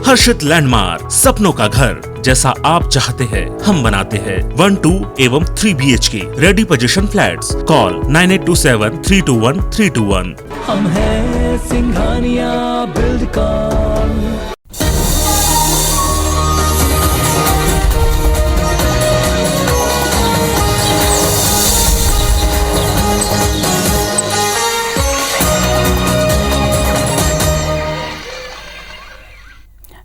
हर्षित landmark, सपनों का घर जैसा आप चाहते हैं हम बनाते हैं। 1, 2 एवं 3 BHK ready position flats. Call 9827321321। हम हैं सिंघानिया बिल्डकॉन।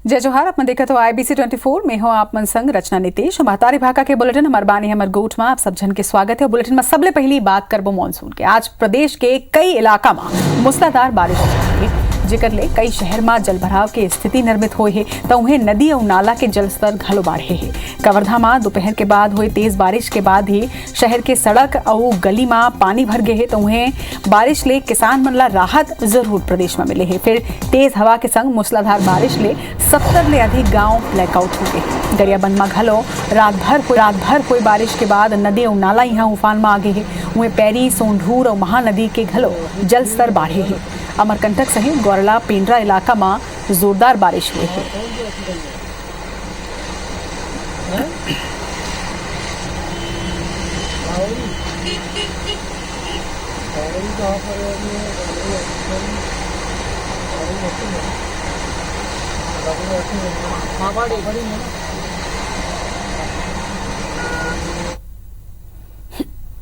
जय जोहार। आप देखा तो IBC 24 में हो आप मन संग रचना नितेश महतारी भाका के बुलेटिन हमार बानी हमर गोठ में आप सब जन के स्वागत है। बुलेटिन में सबले पहली बात करबो मानसून के। आज प्रदेश के कई इलाका में मूसलाधार बारिश हुई, जेकर ले कई शहर में जलभराव के स्थिति निर्मित हुई है तो उन्हें नदी और नाला के जलस्तर घलो बढ़े है। कवर्धा में दोपहर के बाद हुई तेज बारिश के बाद ही शहर के सड़क और गली में पानी भर गए है तो उन्हें बारिश ले किसान मन ला राहत जरूर प्रदेश में मिले है। फिर तेज हवा के संग मूसलाधार बारिश ले 70 ले अधिक गांव ब्लैकआउट हो गए। गरियाबंद में घलो रात भर हुई बारिश के बाद नदी और नाला यहाँ उफान में आ गए है। उन्हें पैरी, सोंढूर और महानदी के घलो जलस्तर बढ़े है। अमरकंटक सहित गौरला, पेंड्रा इलाका में जोरदार बारिश हुई है।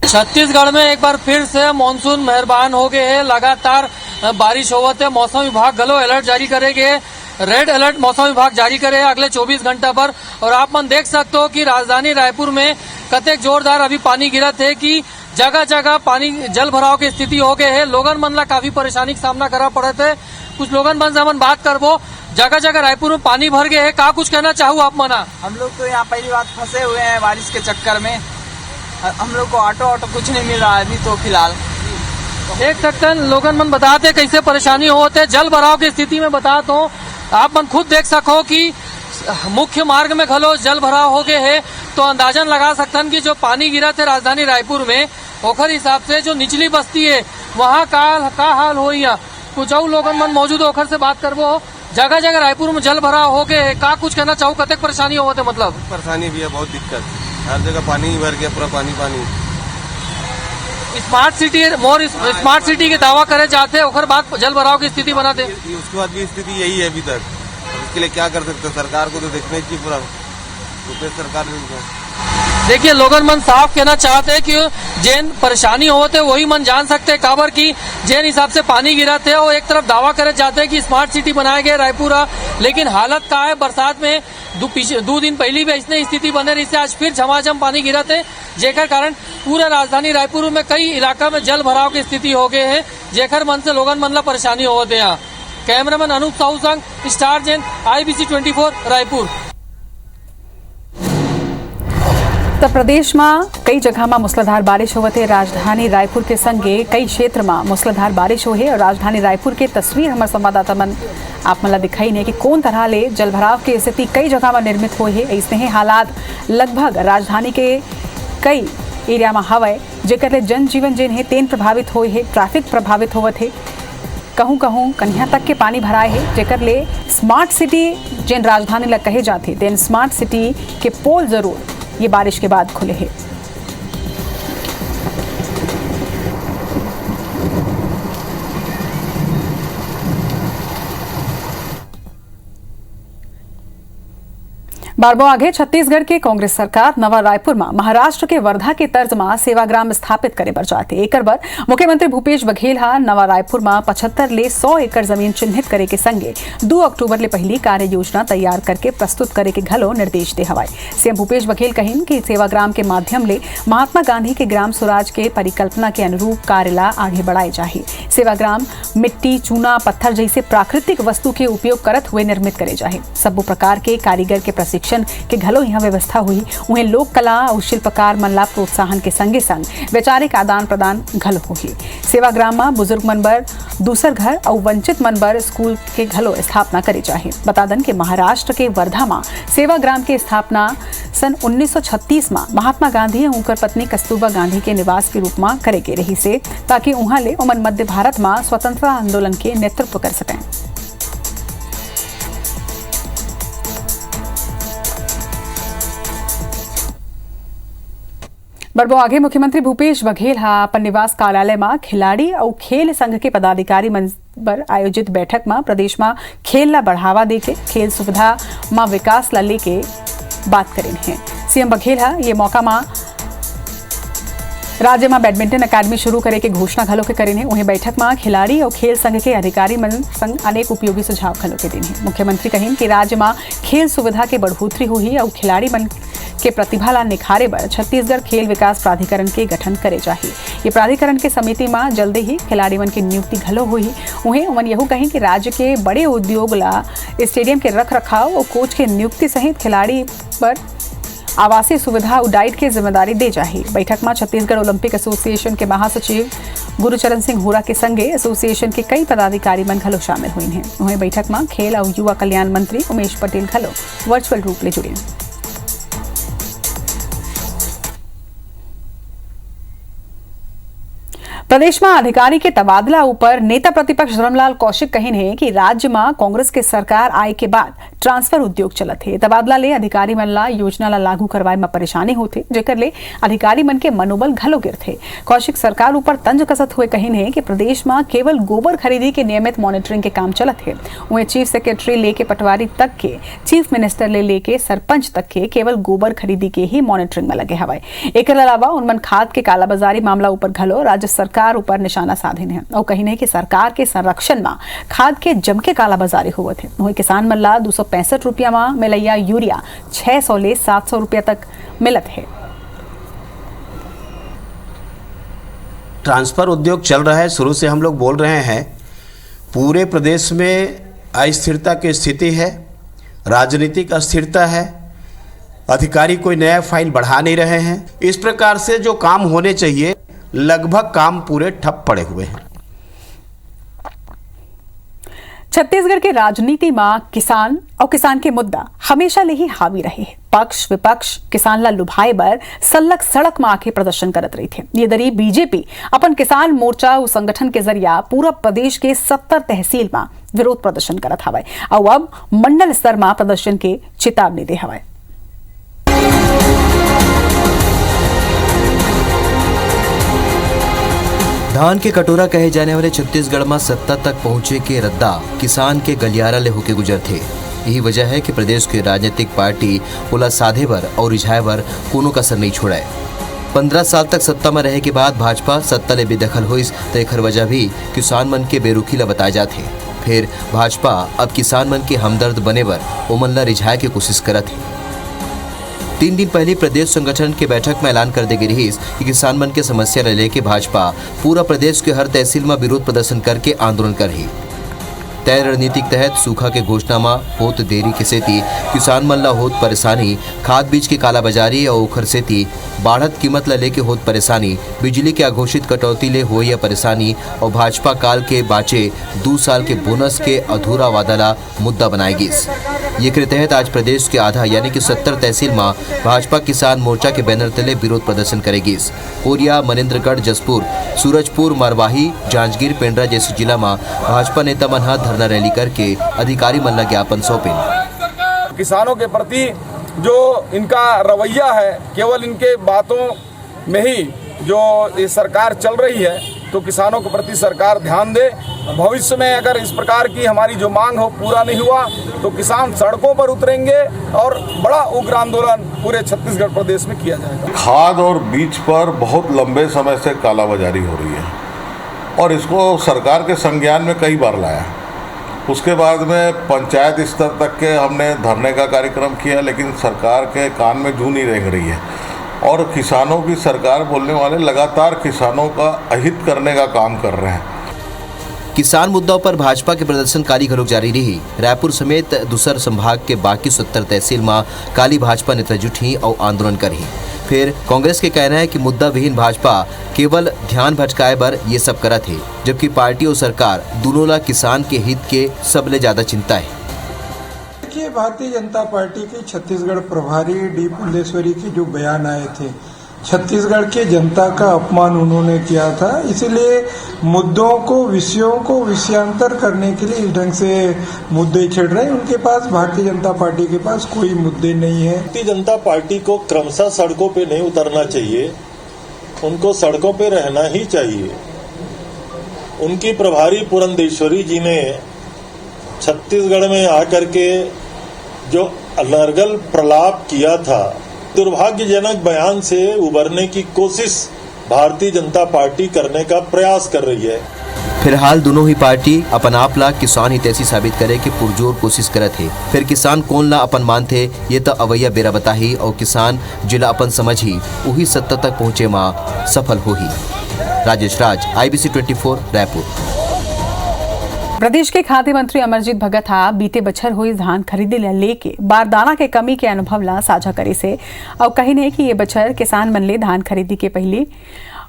छत्तीसगढ़ में एक बार फिर से मानसून मेहरबान हो गए है। लगातार बारिश होवत है। मौसम विभाग गलो अलर्ट जारी करेगे, रेड अलर्ट मौसम विभाग जारी करे अगले 24 घंटा पर। और आप मन देख सकते हो कि राजधानी रायपुर में कतेक जोरदार अभी पानी गिरत है कि जगह जगह पानी जल भराव की स्थिति हो गए है। लोगन मन ला काफी परेशानी का सामना करना पड़े थे। कुछ लोगन मन से हम बात करबो। जगह जगह रायपुर में पानी भर गए है, का कुछ कहना चाहूँ आप मना? हम लोग तो यहाँ पहली बात फंसे हुए हैं बारिश के चक्कर में। हम लोग को ऑटो कुछ नहीं मिल रहा है अभी तो फिलहाल। देख सकते हैं लोगन मन बताते कैसे परेशानी होते। जल भराव की स्थिति में बताता हूँ, आप मन खुद देख सको कि मुख्य मार्ग में घलो जल भराव हो गए है तो अंदाजन लगा सकते कि जो पानी गिरा थे राजधानी रायपुर में ओखर हिसाब से जो निचली बस्ती है वहाँ का हाल हो। कुछ और लोगन मन मौजूद ओखर से बात करबो। जगह जगह रायपुर में जल भराव हो गए है, का कुछ कहना चाहूँ कतेक परेशानी होते? मतलब परेशानी भी है, बहुत दिक्कत, हर जगह पानी ही भर गया, पूरा पानी। स्मार्ट सिटी के दावा करे जाते हैं, ओखर बाद जल भराव की स्थिति बनाते। उसके बाद भी स्थिति यही है अभी तक। इसके लिए क्या कर सकते हैं? सरकार को तो देखना ही चाहिए पूरा, तो सरकार ने। देखिए लोगन मन साफ कहना चाहते हैं कि जैन परेशानी होते वही मन जान सकते हैं काबर की जैन हिसाब से पानी गिरा थे। वो एक तरफ दावा करे जाते हैं कि स्मार्ट सिटी बनाया गया रायपुर, लेकिन हालत का है बरसात में 2 दिन पहले भी ऐसी स्थिति बने रही से आज फिर झमाझम पानी गिरा थे, जेकर कारण पूरा राजधानी रायपुर में कई इलाका में जल भराव की स्थिति हो गए है, जेकर मन से लोगन मन ला परेशानी होते। यहाँ कैमरामैन अनूप साहू संग स्टार जैन IBC 24 रायपुर। उत्तर प्रदेश में कई जगह में मूसलाधार बारिश होवत है। राजधानी रायपुर के संगे कई क्षेत्र में मूसलाधार बारिश हो है और राजधानी रायपुर के तस्वीर हमारे संवाददाता मन आप मला दिखाई नहीं कि कौन तरह ले जलभराव की स्थिति कई जगह में निर्मित हुई है। ऐसे ही हालात लगभग राजधानी के कई एरिया में हवे, जेकर ले जनजीवन जेन है तेन प्रभावित हुए है, ट्रैफिक प्रभावित होवत है। कहूँ कन्या तक के पानी भराए है, जेकर ले स्मार्ट सिटी जेन राजधानी ला कहे जाते तेन स्मार्ट सिटी के पोल जरूर ये बारिश के बाद खुले हैं। बारबो आगे छत्तीसगढ़ के कांग्रेस सरकार नवा रायपुर में महाराष्ट्र के वर्धा के तर्ज में सेवाग्राम स्थापित करे बर जाते। एकर बर मुख्यमंत्री भूपेश बघेल हा नवा रायपुर में 75 ले 100 एकड़ जमीन चिन्हित करे के संगे 2 अक्टूबर ले पहली कार्य योजना तैयार करके प्रस्तुत करे के घलो निर्देश दे हवाए। सीएम भूपेश बघेल कहिन कि सेवाग्राम के माध्यम ले महात्मा गांधी के ग्राम स्वराज के परिकल्पना के अनुरूप कार्य ला आगे बढ़ाए जाही। सेवाग्राम मिट्टी, चूना, पत्थर जैसे प्राकृतिक वस्तु के उपयोग करत हुए निर्मित करे जाहे। सब प्रकार के कारीगर के प्रशिक्षण के घलो यहाँ व्यवस्था हुई। उन्हें लोक कला और शिल्पकार मन ला प्रोत्साहन के संगे संग वैचारिक आदान प्रदान घलो हुई। सेवाग्राम में बुजुर्ग मन बर दूसर घर और वंचित मन बर स्कूल के घलो स्थापना करे जाहे। बता दन के महाराष्ट्र के वर्धा में सेवाग्राम के स्थापना सन 1936 में महात्मा गांधी और उनकर पत्नी कस्तूरबा गांधी के निवास के रूप में करे के रही से, ताकि उहाँ ले उमन मध्य भारत में स्वतंत्रता आंदोलन के नेतृत्व कर सकें। बढ़बो आगे मुख्यमंत्री भूपेश बघेल अपन निवास कार्यालय में खिलाड़ी और खेल संघ के पदाधिकारी पर आयोजित बैठक में प्रदेश में खेल ला बढ़ावा देके खेल सुविधा में विकास ला लेके बात करें हैं। सीएम बघेल ये मौका में राज्य में बैडमिंटन अकादमी शुरू करे के घोषणा घलो के करें। वहीं बैठक में खिलाड़ी और खेल संघ के अधिकारी मन संग अनेक उपयोगी सुझाव घलो के दिन है। मुख्यमंत्री कहें कि राज्य में खेल सुविधा के बढ़ोतरी हुई और खिलाड़ी मन के प्रतिभा ला निखारे बर छत्तीसगढ़ खेल विकास प्राधिकरण के गठन करे चाहिए। ये प्राधिकरण के समिति में जल्दी ही खिलाड़ी मन की नियुक्ति घलो हुई। वहीं उमन यहू कहीं कि राज्य के बड़े उद्योग ला स्टेडियम के रख रखाव और कोच के नियुक्ति सहित खिलाड़ी पर आवासीय सुविधा और डाइट की जिम्मेदारी दे जाही। बैठक में छत्तीसगढ़ ओलंपिक एसोसिएशन के महासचिव गुरुचरण सिंह हुरा के संगे एसोसिएशन के कई पदाधिकारी मन घलो शामिल हुए हैं। वहीं बैठक में खेल और युवा कल्याण मंत्री उमेश पटेल घलो वर्चुअल रूप ले जुड़े। प्रदेश में अधिकारी के तबादला ऊपर नेता प्रतिपक्ष धर्मलाल कौशिक कहिन है कि राज्य में कांग्रेस के सरकार आए के बाद ट्रांसफर उद्योग चलत है। तबादला ले अधिकारी मन ला योजना ला लागू करवाए में परेशानी होते, जेकर ले अधिकारी मन के मनोबल घलो गिरथे। कौशिक सरकार ऊपर तंज कसत हुए कहिन है कि प्रदेश में केवल गोबर खरीदी के नियमित मॉनिटरिंग के काम चलत है। वहीं चीफ सेक्रेटरी लेके पटवारी तक के, चीफ मिनिस्टर ले लेके सरपंच तक के केवल गोबर खरीदी के ही मॉनिटरिंग में लगे हवाए। एकर अलावा उनमन खाद के कालाबाजारी मामला ऊपर घलो राज्य सरकार ऊपर निशाना साधिन है और कहीं नहीं कि सरकार के संरक्षण में खाद के जम के कालाबाजारी हुए थे। वही किसान मन ला 265 रुपया में मिलैया यूरिया 600 ले 700 रुपया तक मिलत है। ट्रांसफर उद्योग चल रहा है। शुरू से हम लोग बोल रहे हैं पूरे प्रदेश में अस्थिरता की स्थिति है, राजनीतिक अस्थिरता है, अधिकारी कोई नया फाइल बढ़ा नहीं रहे हैं। इस प्रकार से जो काम होने चाहिए लगभग काम पूरे ठप पड़े हुए हैं। छत्तीसगढ़ के राजनीति में किसान और किसान के मुद्दा हमेशा ले ही हावी रहे हैं। पक्ष विपक्ष किसान ला लुभाए बर सल्लक सड़क में आके प्रदर्शन करत रही थे। ये दरी बीजेपी अपन किसान मोर्चा और संगठन के जरिया पूरा प्रदेश के 70 तहसील में विरोध प्रदर्शन करत हवाए और अब मंडल स्तर में प्रदर्शन के चेतावनी दे हवाए। धान के कटोरा कहे जाने वाले छत्तीसगढ़ में सत्ता तक पहुंचे के रद्दा किसान के गलियारा ले होके गुजर थे। यही वजह है कि प्रदेश के राजनीतिक पार्टी ओला साधे बर और रिझाए बर कोनो कसर नहीं छोड़ाए। 15 साल तक सत्ता में रहे के बाद भाजपा सत्ता ले बेदखल होइस तो एकर वजह भी किसान मन के बेरुखी ला बताए जाते। फिर भाजपा अब किसान मन के हमदर्द बने बर ओमन ला रिझाए के कोशिश करत है। 3 दिन पहले प्रदेश संगठन के बैठक में ऐलान कर दे गई कि किसान मन के समस्या ले लेके भाजपा पूरा प्रदेश के हर तहसील में विरोध प्रदर्शन करके आंदोलन कर रही। तय रणनीतिक तहत सूखा के घोषणा में होत देरी के सेती किसान मन ला होत परेशानी, खाद बीज की कालाबाजारी और ओखर सेती बाढ़त कीमत ला लेके होत परेशानी, बिजली के अघोषित कटौती ले हो या परेशानी और भाजपा काल के बाचे 2 साल के बोनस के अधूरा वादा ला मुद्दा बनाएगी। ये के तहत आज प्रदेश के आधा यानी कि 70 तहसील में भाजपा किसान मोर्चा के बैनर तले विरोध प्रदर्शन करेगी। कोरिया, मनेन्द्रगढ़, जसपुर, सूरजपुर, मरवाही, जांजगीर, पेंड्रा जैसे जिला में भाजपा नेता मन धरना रैली करके अधिकारी मन ला ज्ञापन सौंपे। किसानों के प्रति जो इनका रवैया है, केवल इनके बातों में ही जो ये सरकार चल रही है, तो किसानों के प्रति सरकार ध्यान दे। भविष्य में अगर इस प्रकार की हमारी जो मांग हो पूरा नहीं हुआ तो किसान सड़कों पर उतरेंगे और बड़ा उग्र आंदोलन पूरे छत्तीसगढ़ प्रदेश में किया जाएगा। खाद और बीज पर बहुत लंबे समय से कालाबाजारी हो रही है और इसको सरकार के संज्ञान में कई बार लाया। उसके बाद में पंचायत स्तर तक के हमने धरने का कार्यक्रम किया, लेकिन सरकार के कान में जू नहीं रेंग रही है और किसानों की सरकार बोलने वाले लगातार किसानों का अहित करने का काम कर रहे हैं। किसान मुद्दों पर भाजपा के प्रदर्शनकारी घलोक जारी रही। रायपुर समेत दूसर संभाग के बाकी 70 तहसील में काली भाजपा नेता जुटी और आंदोलन करी। फिर कांग्रेस के कहना है कि मुद्दा विहीन भाजपा केवल ध्यान भटकाए बर ये सब करत है, जबकि पार्टी और सरकार दोनों ला किसान के हित के सबले ज्यादा चिंता है। देखिए, भारतीय जनता पार्टी के छत्तीसगढ़ प्रभारी डी पुल्लेश्वरी के जो बयान आए थे, छत्तीसगढ़ के जनता का अपमान उन्होंने किया था। इसलिए मुद्दों को, विषयों को विषयांतर करने के लिए इस ढंग से मुद्दे छेड़ रहे हैं। उनके पास, भारतीय जनता पार्टी के पास कोई मुद्दे नहीं है। भारतीय जनता पार्टी को क्रमशः सड़कों पे नहीं उतरना चाहिए उनको सड़कों पे रहना ही चाहिए। उनकी प्रभारी पुरंदेश्वरी जी ने छत्तीसगढ़ में आकर के जो अनर्गल प्रलाप किया था, दुर्भाग्यजनक बयान से उबरने की कोशिश भारतीय जनता पार्टी करने का प्रयास कर रही है। फिलहाल दोनों ही पार्टी अपन आप ला किसान हित ऐसी साबित करे कि पुरजोर कोशिश करत है। फिर किसान कौन ला अपन मान थे ये तो अवैया बेरा बताही और किसान जिला अपन समझ ही वही सत्ता तक पहुँचे माँ सफल हो ही। राजेश राज, IBC 24, रायपुर। प्रदेश के खाद्य मंत्री अमरजीत भगत हा बीते बछर हुई धान खरीदी ला लेके बारदाना के कमी के अनुभव ला साझा करे से और कही ने कि ये बछर किसान मन ले धान खरीदी के पहले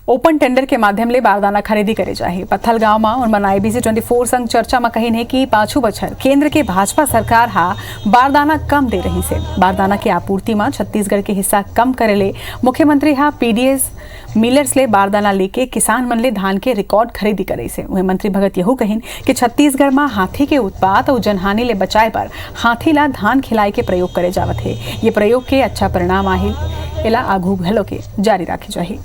ओपन टेंडर के माध्यम ले बारदाना खरीदी करे जाए। पत्थल गांव में और मन IBC 24 संग चर्चा में कही ने कि पाछू बछर केंद्र के भाजपा सरकार हा बारदाना कम दे रही से बारदाना की आपूर्ति में छत्तीसगढ़ के हिस्सा कम करे ले मुख्यमंत्री हा PDS मिलर्स ले बारदाना लेके किसान मन ले धान के रिकॉर्ड खरीदी करे से। वही मंत्री भगत यहू कहिन कि छत्तीसगढ़ में हाथी के उत्पात और जनहानि ले बचाए पर हाथी ला धान खिलाए के प्रयोग करे जावत है। ये प्रयोग के अच्छा परिणाम आहिल एला आघू घलो के जारी रखे जाही।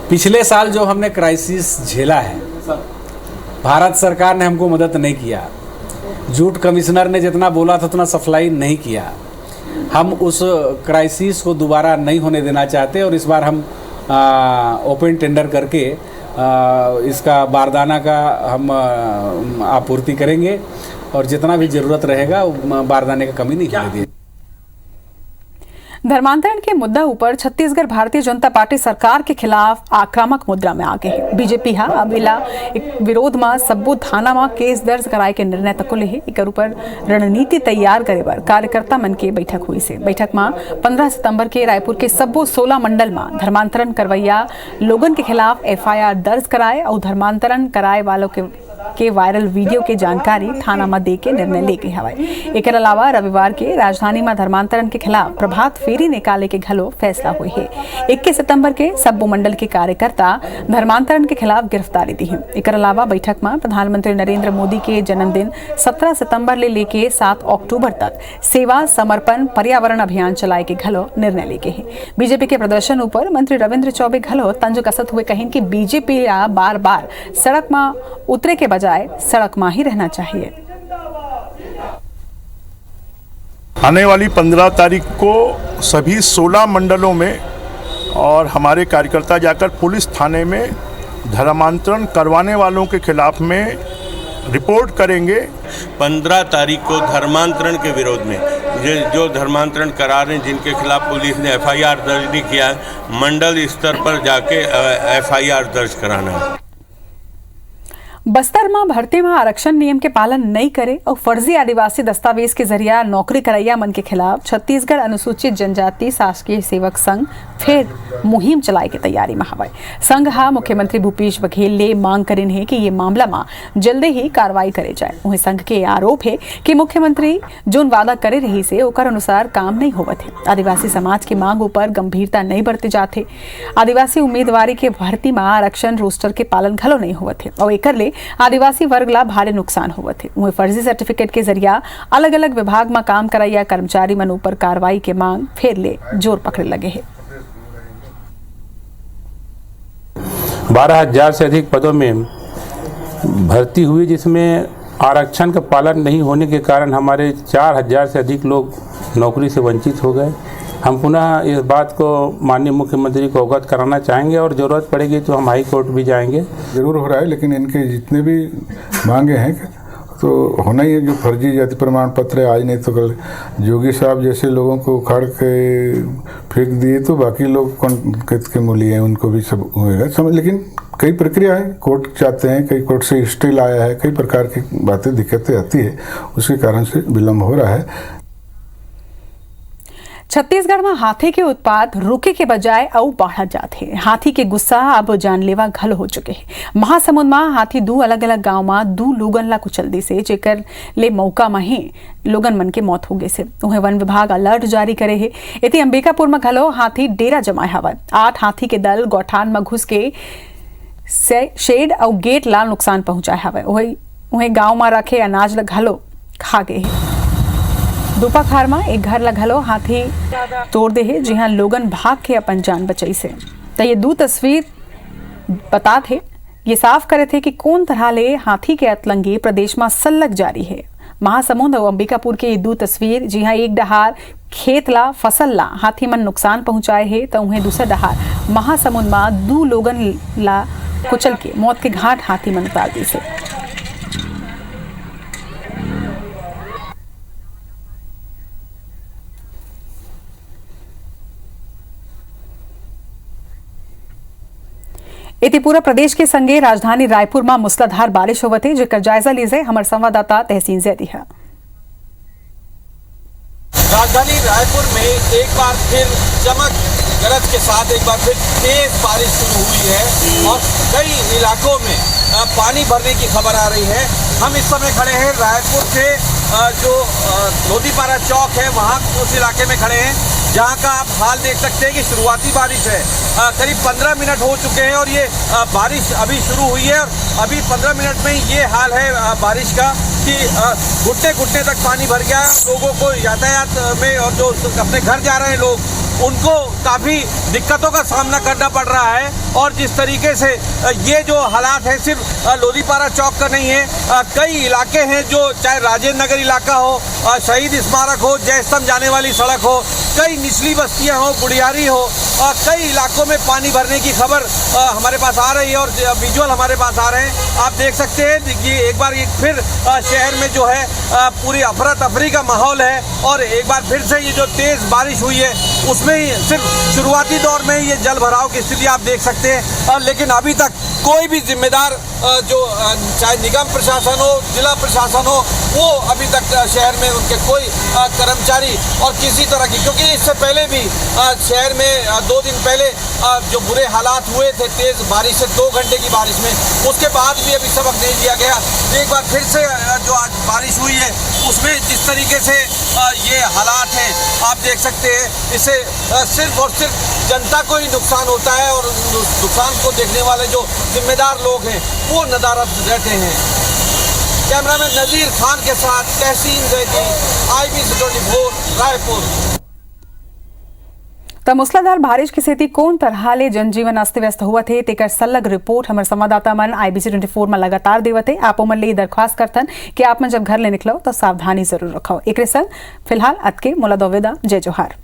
पिछले साल जो हमने क्राइसिस झेला है, भारत सरकार ने हमको मदद नहीं किया। जूट कमिश्नर ने जितना बोला था उतना सप्लाई नहीं किया। हम उस क्राइसिस को दोबारा नहीं होने देना चाहते और इस बार हम ओपन टेंडर करके इसका बारदाना का हम आपूर्ति करेंगे और जितना भी ज़रूरत रहेगा बारदाने का कमी नहीं होने देंगे। धर्मांतरण के मुद्दा ऊपर छत्तीसगढ़ भारतीय जनता पार्टी सरकार के खिलाफ आक्रामक मुद्रा में आ गए। बीजेपी हा अब इला विरोध में सब्बो थाना में केस दर्ज कराए के निर्णय तक ले एक ऊपर रणनीति तैयार करे बर कार्यकर्ता मन के बैठक हुई से। बैठक में 15 सितंबर के रायपुर के सब्बो 16 मंडल में धर्मांतरण करवैया लोगन के खिलाफ FIR दर्ज कराए और धर्मांतरण कराए वालों के वायरल वीडियो के जानकारी थाना में दे के निर्णय ले गए हवाए। एक अलावा रविवार के राजधानी में धर्मांतरण के खिलाफ प्रभात फेरी निकाले के घलो फैसला हुई है। 21 सितंबर के सब्बो मंडल के कार्यकर्ता धर्मांतरण के खिलाफ गिरफ्तारी दी है। एक अलावा बैठक में प्रधानमंत्री नरेंद्र मोदी के जन्मदिन 17 सितंबर ले लेके 7 अक्टूबर तक सेवा समर्पण पर्यावरण अभियान चलाए के घलो निर्णय ले गए है। बीजेपी के प्रदर्शन ऊपर मंत्री रविंद्र चौबे घलो तंज कसत हुए कहें कि बीजेपी बार बार सड़क में उतरे के बजाय सड़क में ही रहना चाहिए। आने वाली 15 तारीख को सभी 16 मंडलों में और हमारे कार्यकर्ता जाकर पुलिस थाने में धर्मांतरण करवाने वालों के खिलाफ में रिपोर्ट करेंगे। 15 तारीख को धर्मांतरण के विरोध में जो धर्मांतरण करा रहे हैं, जिनके खिलाफ पुलिस ने FIR दर्ज नहीं किया है, मंडल स्तर पर जाके FIR दर्ज कराना है। बस्तर में भर्ती में आरक्षण नियम के पालन नहीं करे और फर्जी आदिवासी दस्तावेज के जरिया नौकरी करैया मन के खिलाफ छत्तीसगढ़ अनुसूचित जनजाति शासकीय सेवक संघ फिर मुहिम चलाए की तैयारी में हवाए। संघ हा मुख्यमंत्री भूपेश बघेल ले मांग करेन है कि ये मामला में जल्दी ही कार्रवाई करे जाए। वहीं संघ के आरोप है कि मुख्यमंत्री जोन वादा करे रही से ओकर अनुसार काम नहीं होवत है। आदिवासी समाज की मांग ऊपर गंभीरता नहीं बरते जाते। आदिवासी उम्मीदवारी के भर्ती में आरक्षण रोस्टर के पालन घलो नहीं होवत है और एकर ले आदिवासी वर्ग ला भारी नुकसान होवत है। वहीं फर्जी सर्टिफिकेट के जरिया अलग अलग विभाग में काम करैया कर्मचारी मन ऊपर कार्रवाई के मांग फिर ले जोर पकड़े लगे है। 12,000 से अधिक पदों में भर्ती हुई, जिसमें आरक्षण का पालन नहीं होने के कारण हमारे 4,000 से अधिक लोग नौकरी से वंचित हो गए। हम पुनः इस बात को माननीय मुख्यमंत्री को अवगत कराना चाहेंगे और ज़रूरत पड़ेगी तो हम हाई कोर्ट भी जाएंगे। जरूर हो रहा है, लेकिन इनके जितने भी मांगे हैं तो होना ही है। जो फर्जी जाति प्रमाण पत्र है, आज नहीं तो कल जोगी साहब जैसे लोगों को उखाड़ के फेंक दिए तो बाकी लोग कौन के मूल्य हैं, उनको भी सब होएगा समझ। लेकिन कई प्रक्रिया है, कोर्ट चाहते हैं, कई कोर्ट से स्टे लाया है, कई प्रकार की बातें दिक्कतें आती है, उसके कारण से विलम्ब हो रहा है। छत्तीसगढ़ में हाथी के उत्पात रुके के बजाय और बढ़ जाते हैं। हाथी के गुस्सा अब जानलेवा घल हो चुके हैं। महासमुंद में हाथी दो अलग अलग गांव में 2 लोगन ला कुचल दी से, जेकर ले मौका में ही लोगन मन के मौत हो गए से। उन्हें वन विभाग अलर्ट जारी करे है। इति अंबिकापुर में घलो हाथी डेरा जमाए हवा। 8 हाथी के दल गौठान में घुस के शेड और गेट ला नुकसान पहुंचाए हवा। वही गांव में रखे अनाज ला घलो खा गए है। दोपहर में एक घर लगलो हाथी तोड़ दे है, जी हाँ लोगन भाग के अपन जान बचाई से। तो ये दो तस्वीर बता थे, ये साफ करे थे कि कौन तरह ले हाथी के अतलंगी प्रदेश में सल्लग जारी है। महासमुंद और अंबिकापुर के ये दो तस्वीर, जी हाँ एक डहार खेत ला फसल ला हाथी मन नुकसान पहुंचाए है, तो उन्हें दूसरा डहार महासमुंद में 2 लोगन ला कुचल के मौत के घाट हाथी मन उतार दी से। इति पूरा प्रदेश के संगे राजधानी रायपुर में मूसलाधार बारिश होवते, जेकर जायजा लीजे हमारे संवाददाता तहसीन जैदी है। राजधानी रायपुर में एक बार फिर चमक गरज के साथ एक बार फिर तेज बारिश शुरू हुई है और कई इलाकों में पानी भरने की खबर आ रही है। हम इस समय खड़े हैं रायपुर से जो लोधीपारा चौक है वहाँ उस इलाके में खड़े हैं, जहाँ का आप हाल देख सकते हैं कि शुरुआती बारिश है। करीब 15 मिनट हो चुके हैं और ये बारिश अभी शुरू हुई है और अभी 15 मिनट में ये हाल है बारिश का कि घुटने घुटने तक पानी भर गया। लोगों को यातायात में और जो अपने घर जा रहे हैं लोग, उनको काफ़ी दिक्कतों का सामना करना पड़ रहा है। और जिस तरीके से ये जो हालात है सिर्फ लोधीपारा चौक का नहीं है, कई इलाके हैं जो चाहे राजेंद्र नगर इलाका हो, शहीद स्मारक हो, जय स्तंभ जाने वाली सड़क हो, कई निचली बस्तियां हो, बुढ़ियारी हो, कई इलाकों में पानी भरने की खबर हमारे पास आ रही है और विजुअल हमारे पास आ रहे हैं। आप देख सकते हैं कि एक बार फिर शहर में जो है पूरी अफरा तफरी का माहौल है और एक बार फिर से ये जो तेज़ बारिश हुई है उसमें ही सिर्फ शुरुआती दौर में ये जल भराव की स्थिति आप देख सकते हैं। लेकिन अभी तक कोई भी जिम्मेदार जो चाहे निगम प्रशासन हो, जिला प्रशासन हो, वो अभी तक शहर में उनके कोई कर्मचारी और किसी तरह की, क्योंकि इससे पहले भी शहर में 2 दिन पहले जो बुरे हालात हुए थे तेज़ बारिश से 2 घंटे की बारिश में, उसके बाद भी अभी सबक नहीं दिया गया। एक बार फिर से जो आज बारिश हुई है उसमें जिस तरीके से ये हालात हैं आप देख सकते हैं, इससे सिर्फ और सिर्फ जनता को ही नुकसान होता है और नुकसान को देखने वाले जो जिम्मेदार लोग हैं वो नदारद रहते हैं। कैमरामैन नजीर खान के साथ तहसीन जैदी, IBC 24 रायपुर। तो मूसलाधार बारिश की स्थिति कौन तरह ले जनजीवन अस्त व्यस्त हुआ थे, तेकर सलग रिपोर्ट हमारे संवाददाता मन IBC 24 में लगातार देवते। आप मन ले दरख्वास्त करतन कि आप मन जब घर ले निकलो तो सावधानी जरूर रखो। एक संग फिलहाल अत के मोला दोवेदा, जय जोहार।